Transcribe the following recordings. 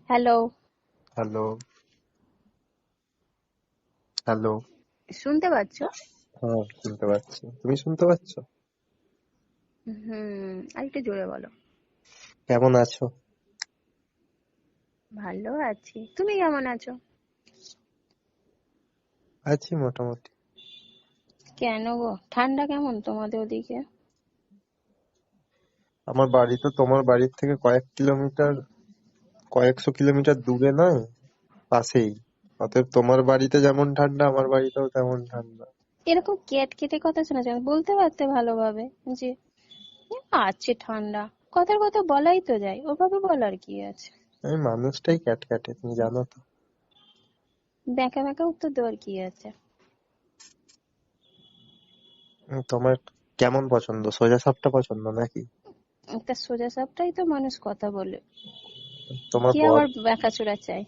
Hello, hello, hello. শুনতে পাচ্ছ? হ্যাঁ, শুনতে পাচ্ছি। তুমি শুনতে পাচ্ছ? আরেকটু জোরে বলো। কেমন আছো? ভালো আছি। তুমি কেমন আছো? আছি মোটামুটি। কেন গো? ঠান্ডা কেমন তোমাদের ওদিকে? আমার বাড়ি তো তোমার বাড়ির থেকে কয়েকশো কিলোমিটার দূরে নয়, পাশেই। অতএব তোমার বাড়িতে যেমন ঠান্ডা, আমার বাড়িতেও তেমন ঠান্ডা। এরকম কেট কেটে কথা শোনা যায় না। বলতে পারতে ভালোভাবে যে আছে ঠান্ডা। কথার কথা বলাই তো যায়, ওভাবে বলার কি আছে? আমি মানুষটাই ক্যাটক্যাটে, তুমি জানো তো। ব্যাকা ব্যাকা উত্তর দেওয়ার কি আছে? তোমার কেমন পছন্দ, সোজা সাপটা পছন্দ নাকি? একটা সোজা সাপটাই তো মানুষ কথা বলে। তোমার কি বর। আবার ব্যাকাচোরা চাই?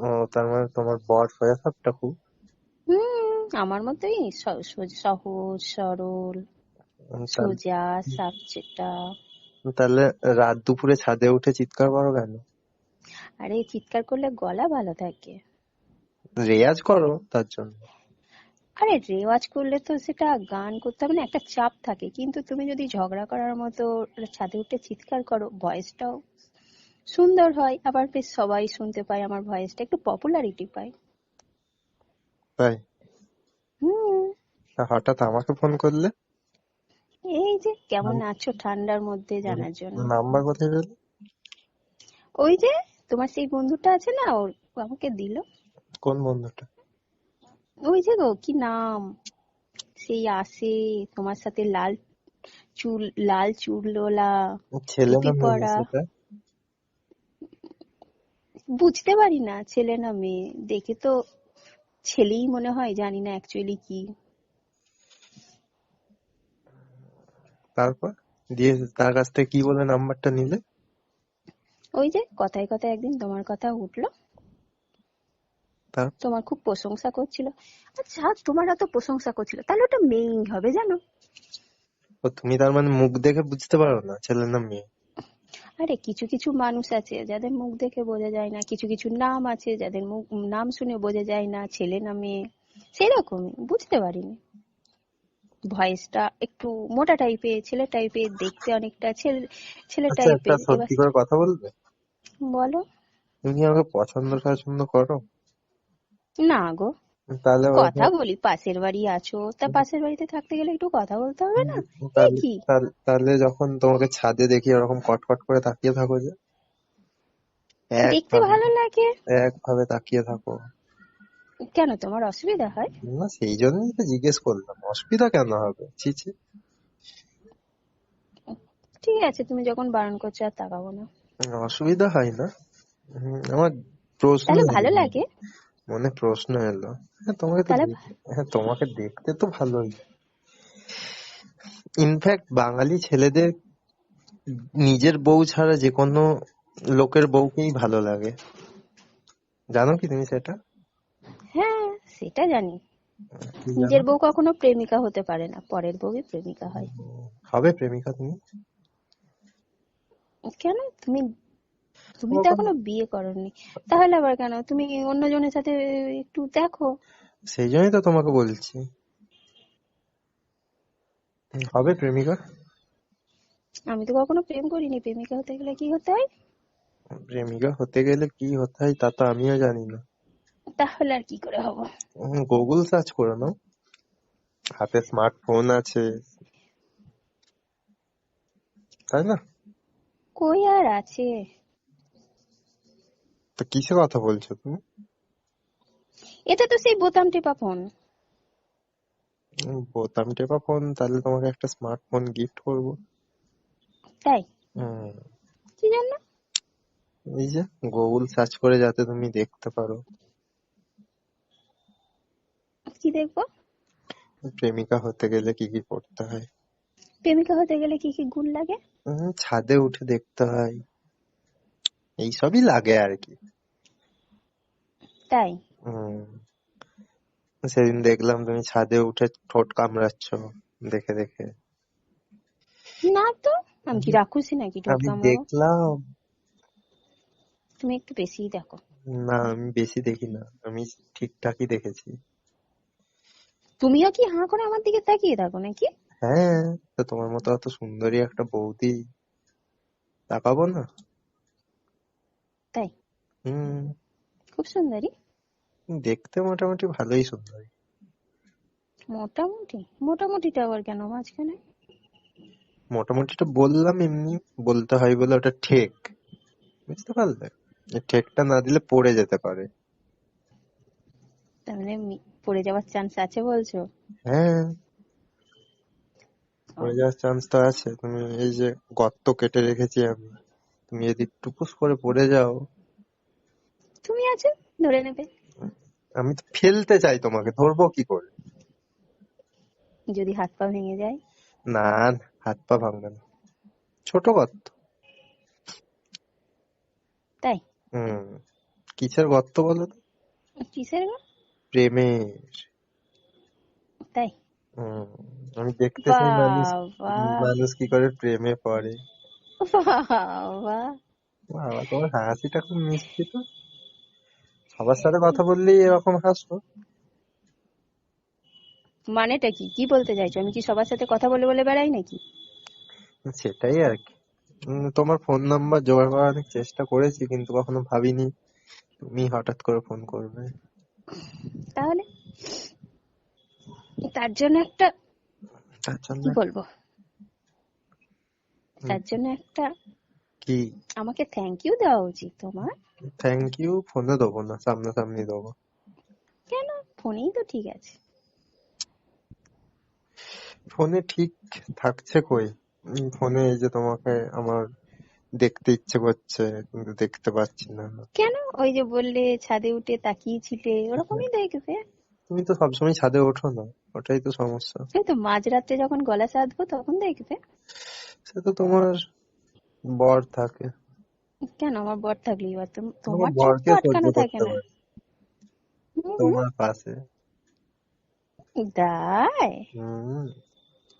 ও, তার মানে তোমার বর সোজা সাপটা খুব। আমার মতোই সহজ সরল তাহলে সোজা সাপচেটা। তাহলে রাত দুপুরে ছাদে উঠে চিৎকার করো কেন? আরে চিৎকার করলে গলা ভালো থাকে। রেয়াজ করো তার জন্য। আরে রেওয়াজ করলে তো সেটা গান করতে হবে না, একটা চাপ থাকে। কিন্তু তুমি যদি ঝগড়া করার মতো ছাদে উঠে চিৎকার করো, ভয়েসটাও সুন্দর হয়, আবার বেশ সবাই শুনতে পায়, আমার ভয়েসটা একটু পপুলারিটি পায়। তাই? হুম। তা হঠাৎ আমাকে ফোন করলে? এই যে কেমন নাম- আছো ঠান্ডার মধ্যে জানার জন্য। নাম্বার কোথায় পেলে? ওই যে তোমার সেই বন্ধুটা আছে না, ও আমাকে দিল। কোন বন্ধুটা? ওই যে গো কি নাম, সেই আসে তোমার সাথে চুল লাল চুলওয়ালা, ছেলে না টুপি মেয়ে পরা। সেটা? বুঝতে পারি না ছেলে না মেয়ে, দেখে তো ছেলেই মনে হয়, জানি না অ্যাকচুয়ালি কি। তারপর দিয়ে তার কাছ থেকে কি বলে নাম্বারটা নিলে? ওই যে কথায় কথায় একদিন তোমার কথা উঠলো, তার তোমার খুব প্রশংসা করছিল। আচ্ছা, তোমার এত প্রশংসা করছিল, তাহলে ওটা মেয়েই হবে জানো। ও, তুমি তার মানে মুখ দেখে বুঝতে পারো না ছেলে না মেয়ে? আরে কিছু কিছু মানুষ আছে যাদের মুখ দেখে বোঝা যায় না, কিছু কিছু নাম আছে যাদের নাম শুনে বোঝা যায় না ছেলে না মেয়ে। সেরকমই বুঝতে পারিনি। ভয়েসটা একটু মোটা টাইপের, ছেলে টাইপের, দেখতে অনেকটা ছেলে ছেলে আচ্ছা, একটা টাইপের। এবার সত্যি করে কথা বলবে? বলো। তুমি কি আমাকে পছন্দ করো? না গো, তাহলে কথা বলি, পাশের বাড়ি আছো, তা পাশের বাড়িতে থাকতে গেলে একটু কথা বলতে হবে না? এ তাহলে কি, তাহলে যখন তোমাকে ছাদে দেখি ওরকম কটকট করে তাকিয়ে থাকো যে, দেখতে একভাবে ভালো লাগে। একভাবে তাকিয়ে থাকো। কেন, তোমার অসুবিধা হয়? না, সেই জন্যই তো জিজ্ঞেস করলাম, অসুবিধা কেন হবে? ছি ছি। ঠিক আছে, তুমি যখন বারণ করছো আর তাকাবো না। অসুবিধা হয় না। আমার প্রশ্ন তাহলে ভালো এলো, লাগে? মনে প্রশ্ন এলো। হ্যাঁ, তোমাকে তো তাহলে হ্যাঁ, তোমাকে দেখতে তো ভালোই। ইনফ্যাক্ট বাঙালি ছেলেদের নিজের বউ ছাড়া যে কোনো লোকের বউকেই ভালো লাগে। জানো কি তুমি সেটা? হ্যাঁ, সেটা জানি। কি জানো? নিজের বউ কখনো প্রেমিকা হতে পারে না, পরের বউই প্রেমিকা হয়। হবে প্রেমিকা তুমি? কেন, তুমি তুমি তো কখনো? এখনো বিয়ে করোনি, তাহলে আবার কেন? তুমি অন্যজনের সাথে একটু দেখো। সেই জন্যই তো তোমাকে বলছি, হবে প্রেমিকা। আমি তো কখনো প্রেম করিনি, প্রেমিকা হতে গেলে কি হতে হয়? প্রেমিকা হতে গেলে কি হতে হয় তা তো আমিও জানি না। তাহলে আর কি করে হবো? গুগল সার্চ করে নাও, হাতে স্মার্টফোন আছে, তাই না? কই আর আছে। তো কিসে কথা বলছো তুমি? এটা তো সেই বোতাম টেপা ফোন। বোতাম টেপা ফোন? তাহলে তোমাকে একটা স্মার্টফোন গিফট করবো। তাই? হুম। কি জন্য? এই যে গুগল সার্চ করে যাতে তুমি দেখতে পারো কি দেখবো? প্রেমিকা হতে গেলে কি কি করতে হয়। প্রেমিকা হতে গেলে কি কি গুণ লাগে? ছাদে উঠে দেখতে হয়, এইসবই লাগে আর কি। তাই? হুম। সেদিন দেখলাম তুমি ছাদে উঠে ঠোঁট কামড়াচ্ছ, দেখে দেখে। না তো, আমি কি আমি রাক্ষসী নাকি ঠোঁট আমি কামড়াবো? দেখলাম। তুমি একটু বেশিই দেখো। না, আমি বেশি দেখি না, আমি ঠিকঠাকই দেখেছি। তুমিও কি হাঁ করে আমার দিকে তাকিয়ে থাকো নাকি? হ্যাঁ, তো তোমার মতো এত সুন্দরী একটা বৌদি, তাকাবো না? তাই? হুম। খুব সুন্দরী? দেখতে মোটামুটি ভালোই সুন্দরী। মোটামুটি? মোটামুটিটা আবার কেন মাঝখানে? মোটামুটিটা বললাম এমনি, বলতে হয় বলে, ওটা ঠেক, বুঝতে পারলে? এই ঠেকটা না দিলে পড়ে যেতে পারে। তার মানে পড়ে যাওয়ার চান্স আছে বলছো? হ্যাঁ, ও, পড়ে যাওয়ার চান্স তো আছে। তুমি এই যে গর্ত কেটে রেখেছি আমি, তুমি যদি টুকুস করে পড়ে যাও। তুমি আছো, ধরে নেবে। আমি তো ফেলতে চাই, তোমাকে ধরবো কি করে? যদি হাত পা ভেঙে যায়? না না, হাত পা ভাঙবে না, ছোট গর্ত। তাই? হুম। কিসের গর্ত বলো তো? কিসের গো? প্রেমের। তাই? হুম। আমি দেখতে চাই মানুষ, বাবা, মানুষ কি করে প্রেমে পড়ে। বাবা। বাবা, তোমার হাসিটা খুব মিষ্টি তো। সবার সাথে কথা বললেই এরকম হাসো? মানেটা কি? কি বলতে চাইছো? আমি কি সবার সাথে কথা বলে বলে বেড়াই নাকি? সেটাই আর কি। তোমার ফোন নাম্বার জোগাড় করার অনেক চেষ্টা করেছি, কিন্তু কখনো ভাবিনি তুমি হঠাৎ করে ফোন করবে। তাহলে তার জন্য একটা, তার জন্য কি বলবো, হুম, তার জন্য একটা কি? আমাকে থ্যাংক ইউ দেওয়া উচিত তোমার। থ্যাংক ইউ ফোনে দেবো না, সামনাসামনি দেবো। কেন? ফোনেই তো ঠিক আছে। ফোনে ঠিক থাকছে কই? ফোনে এই যে তোমাকে আমার দেখতে ইচ্ছে করছে, কিন্তু দেখতে পাচ্ছি না। কেন? ওই যে বললে ছাদে উঠে তাকিয়েছিলে, ওরকমই দেখবে। তুমি তো সবসময় ছাদে ওঠো না, ওটাই তো সমস্যা। এই তো মাঝরাত্রে যখন গলা সাধবো তখন দেখবে। সে তো তোমার বর থাকে। কেন আমার বর থাকলেই বা তোমার তোমার চোখ তো বরকে সহ্য আটকানো থাকে করতে না। পারি হুম হুম। তোমার পাশে। তাই? হুম।